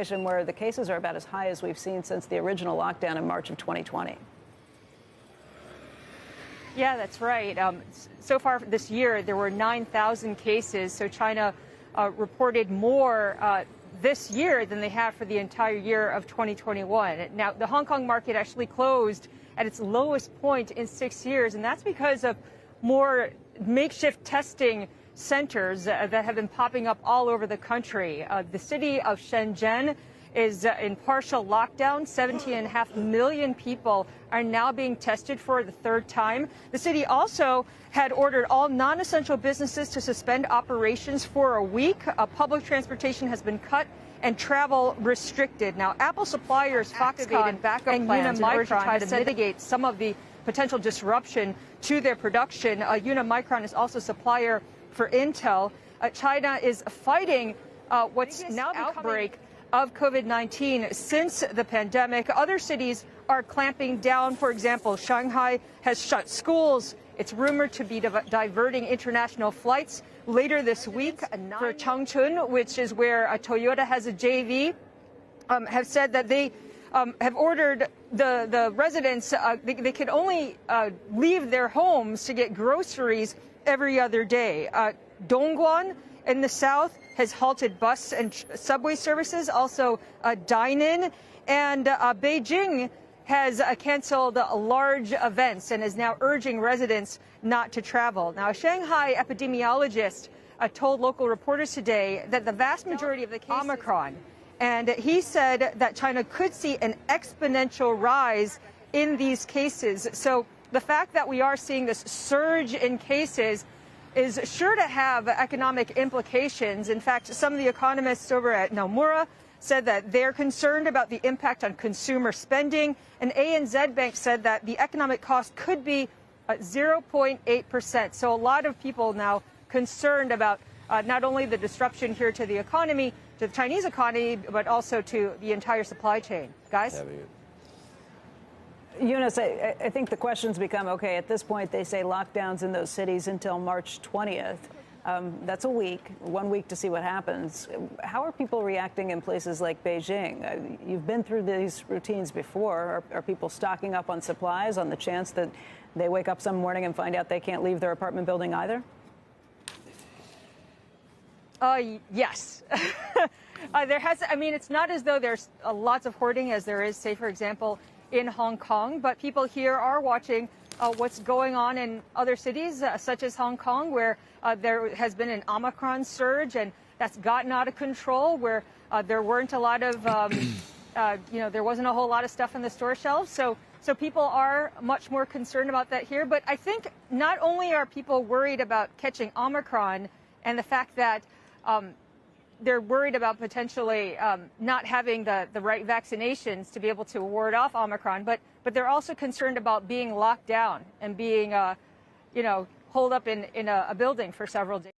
situation where the cases are about as high as we've seen since the original lockdown in March of 2020. Yeah, that's right. So far this year, there were 9,000 cases. So China reported more this year than they have for the entire year of 2021. Now, the Hong Kong market actually closed at its lowest point in 6 years, and that's because of more makeshift testing centers that have been popping up all over the country. The city of Shenzhen is in partial lockdown. 17.5 million people are now being tested for the third time. The city also had ordered all non-essential businesses to suspend operations for a week. Public transportation has been cut and travel restricted. Now, Apple suppliers Foxconn backup and Unimicron have to mitigate some of the potential disruption to their production. Unimicron is also supplier for Intel. China is fighting what's now the outbreak of COVID-19 since the pandemic. Other cities are clamping down. For example, Shanghai has shut schools. It's rumored to be diverting international flights later this week. For Changchun, which is where Toyota has a JV, have said that they have ordered the residents, they can only leave their homes to get groceries every other day. Dongguan in the south has halted bus and subway services, also dine-in, and Beijing has canceled large events and is now urging residents not to travel. Now, a Shanghai epidemiologist told local reporters today that the vast majority of the cases Omicron, and he said that China could see an exponential rise in these cases. So the fact that we are seeing this surge in cases is sure to have economic implications. In fact, some of the economists over at Nomura said that they're concerned about the impact on consumer spending. And ANZ Bank said that the economic cost could be 0.8%. So a lot of people now concerned about not only the disruption here to the economy, to the Chinese economy, but also to the entire supply chain. Guys? Eunice, I think the questions become, okay, at this point they say lockdowns in those cities until March 20th. That's a week, 1 week to see what happens. How are people reacting in places like Beijing? You've been through these routines before. Are people stocking up on supplies on the chance that they wake up some morning and find out they can't leave their apartment building either? Yes. It's not as though there's lots of hoarding as there is, say, for example, in Hong Kong, but people here are watching what's going on in other cities, such as Hong Kong, where there has been an Omicron surge, and that's gotten out of control, where there weren't a lot of, there wasn't a whole lot of stuff on the store shelves. So people are much more concerned about that here. But I think not only are people worried about catching Omicron and the fact that they're worried about potentially not having the right vaccinations to be able to ward off Omicron, but they're also concerned about being locked down and being, holed up in a building for several days.